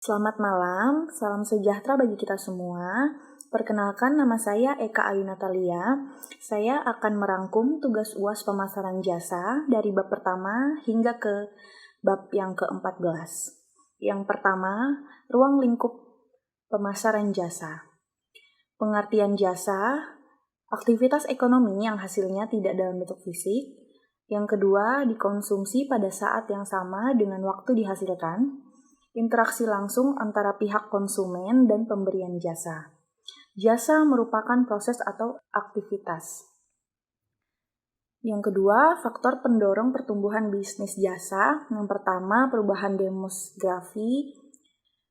Selamat malam, salam sejahtera bagi kita semua. Perkenalkan, nama saya Eka Ayu Natalia. Saya akan merangkum tugas UAS pemasaran jasa dari bab pertama hingga ke bab yang ke-14. Yang pertama, ruang lingkup pemasaran jasa. Pengertian jasa, aktivitas ekonomi yang hasilnya tidak dalam bentuk fisik. Yang kedua, dikonsumsi pada saat yang sama dengan waktu dihasilkan. Interaksi langsung antara pihak konsumen dan pemberian jasa. Jasa merupakan proses atau aktivitas. Yang kedua, faktor pendorong pertumbuhan bisnis jasa. Yang pertama, perubahan demografi.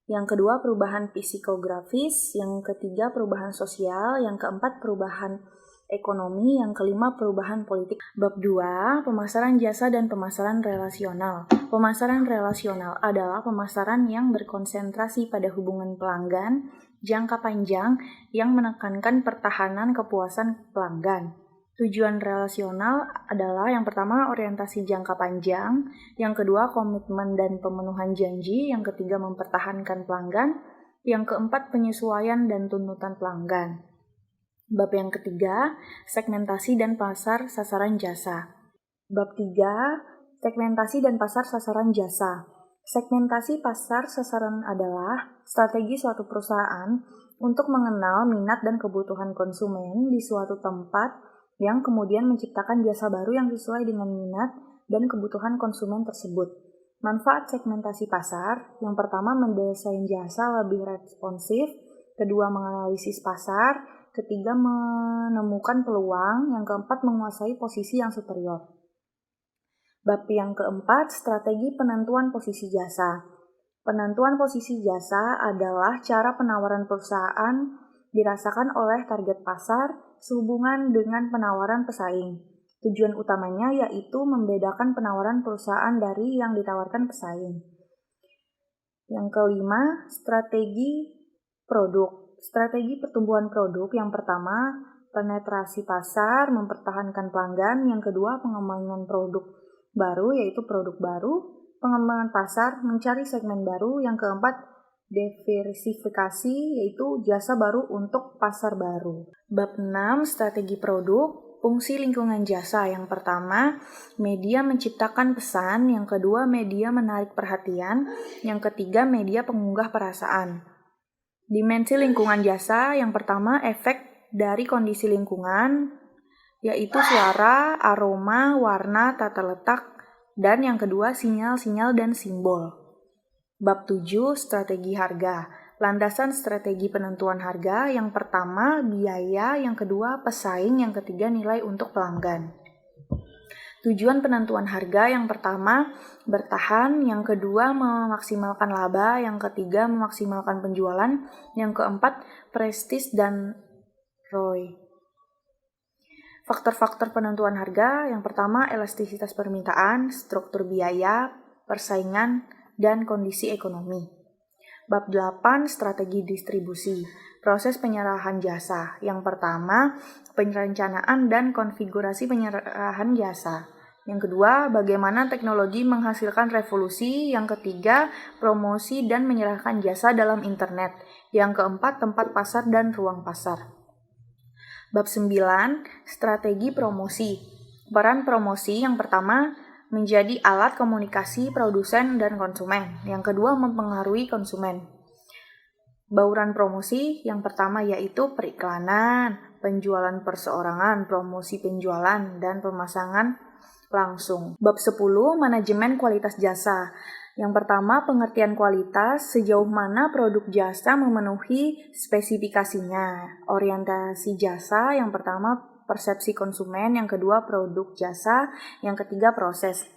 Yang kedua, perubahan psikografis. Yang ketiga, perubahan sosial. Yang keempat, perubahan ekonomi. Yang kelima, perubahan politik. Bab 2, pemasaran jasa dan pemasaran relasional. Pemasaran relasional adalah pemasaran yang berkonsentrasi pada hubungan pelanggan jangka panjang yang menekankan pertahanan kepuasan pelanggan. Tujuan relasional adalah yang pertama orientasi jangka panjang, yang kedua komitmen dan pemenuhan janji, yang ketiga mempertahankan pelanggan, yang keempat penyesuaian dan tuntutan pelanggan. Bab yang ketiga, segmentasi dan pasar sasaran jasa. Bab 3, segmentasi dan pasar sasaran jasa. Segmentasi pasar sasaran adalah strategi suatu perusahaan untuk mengenal minat dan kebutuhan konsumen di suatu tempat yang kemudian menciptakan jasa baru yang sesuai dengan minat dan kebutuhan konsumen tersebut. Manfaat segmentasi pasar, yang pertama mendesain jasa lebih responsif, kedua menganalisis pasar, ketiga menemukan peluang, yang keempat menguasai posisi yang superior. Bab yang keempat, strategi penentuan posisi jasa. Penentuan posisi jasa adalah cara penawaran perusahaan dirasakan oleh target pasar sehubungan dengan penawaran pesaing. Tujuan utamanya yaitu membedakan penawaran perusahaan dari yang ditawarkan pesaing. Yang kelima, strategi produk. Strategi pertumbuhan produk yang pertama, penetrasi pasar, mempertahankan pelanggan. Yang kedua, pengembangan produk baru yaitu produk baru, pengembangan pasar, mencari segmen baru. Yang keempat, diversifikasi yaitu jasa baru untuk pasar baru. Bab 6, strategi produk. Fungsi lingkungan jasa. Yang pertama, media menciptakan pesan. Yang kedua, media menarik perhatian. Yang ketiga, media pengunggah perasaan. Dimensi lingkungan jasa. Yang pertama, efek dari kondisi lingkungan, yaitu suara, aroma, warna, tata letak, dan yang kedua, sinyal-sinyal dan simbol. Bab 7, strategi harga. Landasan strategi penentuan harga, yang pertama biaya, yang kedua pesaing, yang ketiga nilai untuk pelanggan. Tujuan penentuan harga, yang pertama bertahan, yang kedua memaksimalkan laba, yang ketiga memaksimalkan penjualan, yang keempat prestis dan ROI. Faktor-faktor penentuan harga, yang pertama elastisitas permintaan, struktur biaya, persaingan, dan kondisi ekonomi. Bab 8, strategi distribusi. Proses penyerahan jasa. Yang pertama, perencanaan dan konfigurasi penyerahan jasa. Yang kedua, bagaimana teknologi menghasilkan revolusi. Yang ketiga, promosi dan menyerahkan jasa dalam internet. Yang keempat, tempat pasar dan ruang pasar. Bab 9, strategi promosi. Peran promosi yang pertama, menjadi alat komunikasi produsen dan konsumen. Yang kedua, mempengaruhi konsumen. Bauran promosi yang pertama yaitu periklanan, penjualan perseorangan, promosi penjualan, dan pemasangan langsung. Bab 10, manajemen kualitas jasa. Yang pertama, pengertian kualitas, sejauh mana produk jasa memenuhi spesifikasinya. Orientasi jasa, yang pertama persepsi konsumen, yang kedua produk jasa, yang ketiga proses.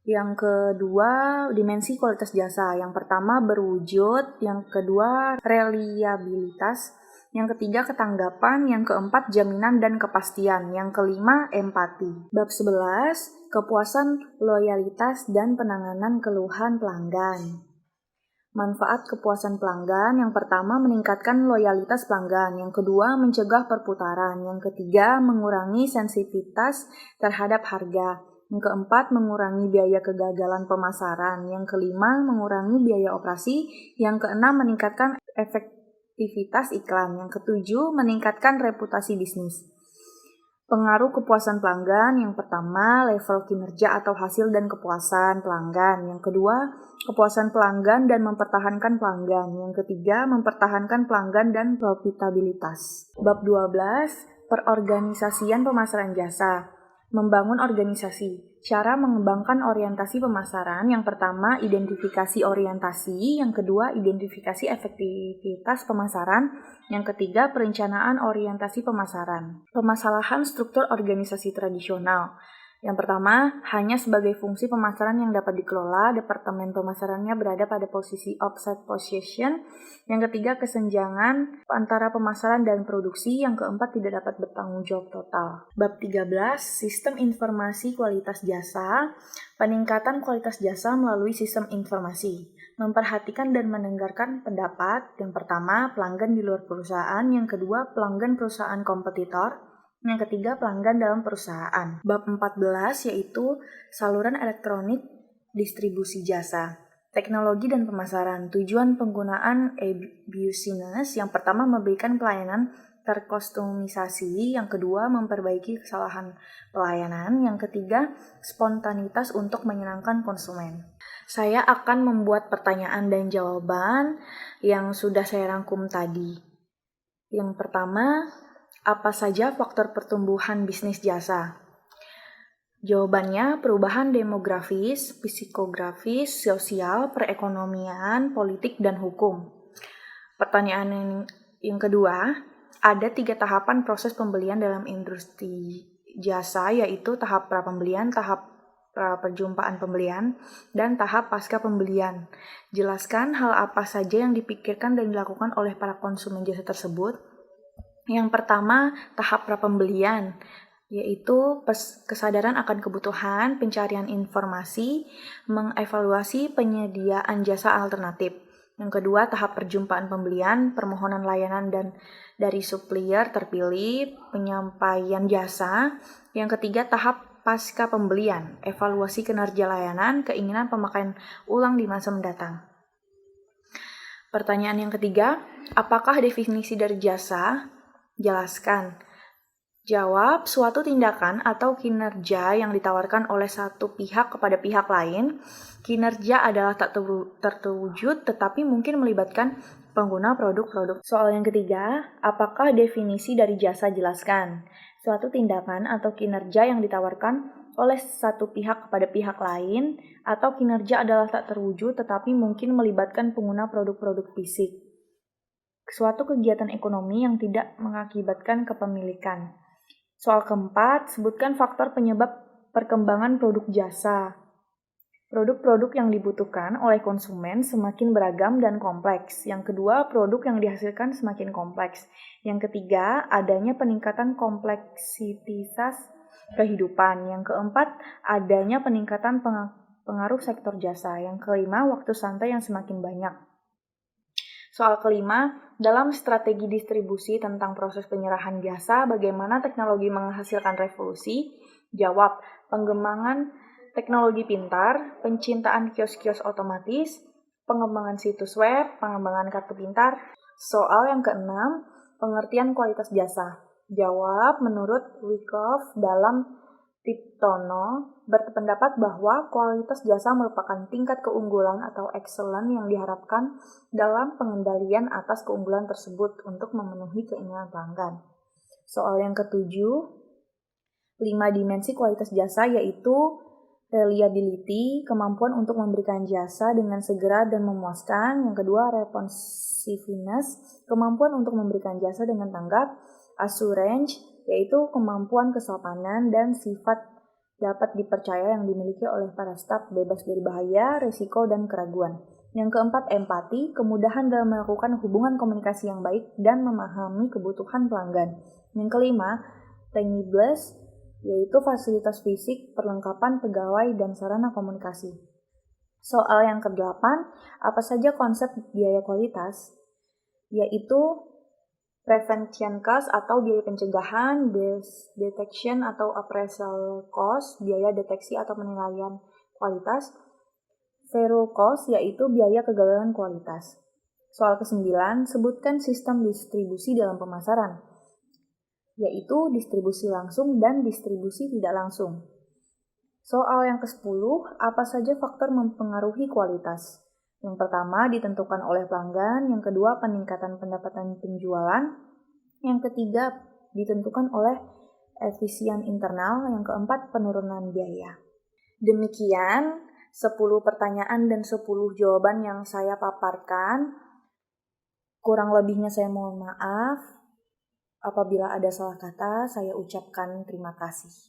Yang kedua, dimensi kualitas jasa. Yang pertama berwujud, yang kedua reliabilitas, yang ketiga ketanggapan, yang keempat jaminan dan kepastian, yang kelima empati. Bab 11, kepuasan, loyalitas, dan penanganan keluhan pelanggan. Manfaat kepuasan pelanggan, yang pertama meningkatkan loyalitas pelanggan, yang kedua mencegah perputaran, yang ketiga mengurangi sensitivitas terhadap harga, Yang keempat, mengurangi biaya kegagalan pemasaran. Yang kelima, mengurangi biaya operasi. Yang keenam, meningkatkan efektivitas iklan. Yang ketujuh, meningkatkan reputasi bisnis. Pengaruh kepuasan pelanggan. Yang pertama, level kinerja atau hasil dan kepuasan pelanggan. Yang kedua, kepuasan pelanggan dan mempertahankan pelanggan. Yang ketiga, mempertahankan pelanggan dan profitabilitas. Bab 12, perorganisasian pemasaran jasa. Membangun organisasi. Cara mengembangkan orientasi pemasaran. Yang pertama, identifikasi orientasi. Yang kedua, identifikasi efektivitas pemasaran. Yang ketiga, perencanaan orientasi pemasaran. Permasalahan struktur organisasi tradisional. Yang pertama, hanya sebagai fungsi pemasaran yang dapat dikelola, departemen pemasarannya berada pada posisi offset position. Yang ketiga, kesenjangan antara pemasaran dan produksi. Yang keempat, tidak dapat bertanggung jawab total. Bab 13, sistem informasi kualitas jasa. Peningkatan kualitas jasa melalui sistem informasi. Memperhatikan dan mendengarkan pendapat. Yang pertama, pelanggan di luar perusahaan. Yang kedua, pelanggan perusahaan kompetitor. Yang ketiga, pelanggan dalam perusahaan. Bab 14 yaitu saluran elektronik distribusi jasa. Teknologi dan pemasaran. Tujuan penggunaan e-business. Yang pertama, memberikan pelayanan terkustomisasi. Yang kedua, memperbaiki kesalahan pelayanan. Yang ketiga, spontanitas untuk menyenangkan konsumen. Saya akan membuat pertanyaan dan jawaban yang sudah saya rangkum tadi. Yang pertama, apa saja faktor pertumbuhan bisnis jasa? Jawabannya, perubahan demografis, psikografis, sosial, perekonomian, politik, dan hukum. Pertanyaan yang kedua, ada 3 tahapan proses pembelian dalam industri jasa, yaitu tahap pra-pembelian, tahap perjumpaan pembelian, dan tahap pasca pembelian. Jelaskan hal apa saja yang dipikirkan dan dilakukan oleh para konsumen jasa tersebut. Yang pertama, tahap pra-pembelian, yaitu kesadaran akan kebutuhan, pencarian informasi, mengevaluasi penyediaan jasa alternatif. Yang kedua, tahap perjumpaan pembelian, permohonan layanan dan dari supplier terpilih, penyampaian jasa. Yang ketiga, tahap pasca pembelian, evaluasi kinerja layanan, keinginan pemakaian ulang di masa mendatang. Pertanyaan yang ketiga, apakah definisi dari jasa? Jelaskan. Jawab, suatu tindakan atau kinerja yang ditawarkan oleh satu pihak kepada pihak lain. Kinerja adalah tak terwujud tetapi mungkin melibatkan pengguna produk-produk. Soal yang ketiga, apakah definisi dari jasa? Jelaskan. Suatu tindakan atau kinerja yang ditawarkan oleh satu pihak kepada pihak lain, atau kinerja adalah tak terwujud tetapi mungkin melibatkan pengguna produk-produk fisik. Suatu kegiatan ekonomi yang tidak mengakibatkan kepemilikan. Soal keempat, sebutkan faktor penyebab perkembangan produk jasa. Produk-produk yang dibutuhkan oleh konsumen semakin beragam dan kompleks. Yang kedua, produk yang dihasilkan semakin kompleks. Yang ketiga, adanya peningkatan kompleksitas kehidupan. Yang keempat, adanya peningkatan pengaruh sektor jasa. Yang kelima, waktu santai yang semakin banyak. Soal kelima, dalam strategi distribusi tentang proses penyerahan jasa, bagaimana teknologi menghasilkan revolusi? Jawab, pengembangan teknologi pintar, pencintaan kios-kios otomatis, pengembangan situs web, pengembangan kartu pintar. Soal yang keenam, pengertian kualitas jasa. Jawab, menurut Wyckoff dalam Tiptono berpendapat bahwa kualitas jasa merupakan tingkat keunggulan atau excellence yang diharapkan dalam pengendalian atas keunggulan tersebut untuk memenuhi keinginan pelanggan. Soal yang ketujuh, 5 dimensi kualitas jasa yaitu reliability, kemampuan untuk memberikan jasa dengan segera dan memuaskan. Yang kedua, responsiveness, kemampuan untuk memberikan jasa dengan tanggap. Assurance, yaitu kemampuan kesopanan dan sifat dapat dipercaya yang dimiliki oleh para staf, bebas dari bahaya, risiko, dan keraguan. Yang keempat, empati, kemudahan dalam melakukan hubungan komunikasi yang baik dan memahami kebutuhan pelanggan. Yang kelima, tangibles, yaitu fasilitas fisik, perlengkapan pegawai, dan sarana komunikasi. Soal yang ke-8, apa saja konsep biaya kualitas? Yaitu Prevention cost atau biaya pencegahan, detection atau appraisal cost, biaya deteksi atau penilaian kualitas, zero cost yaitu biaya kegagalan kualitas. Soal ke-9, sebutkan sistem distribusi dalam pemasaran, yaitu distribusi langsung dan distribusi tidak langsung. Soal yang ke-10, apa saja faktor mempengaruhi kualitas? Yang pertama ditentukan oleh pelanggan, yang kedua peningkatan pendapatan penjualan, yang ketiga ditentukan oleh efisien internal, yang keempat penurunan biaya. Demikian 10 pertanyaan dan 10 jawaban yang saya paparkan. Kurang lebihnya saya mohon maaf. Apabila ada salah kata, saya ucapkan terima kasih.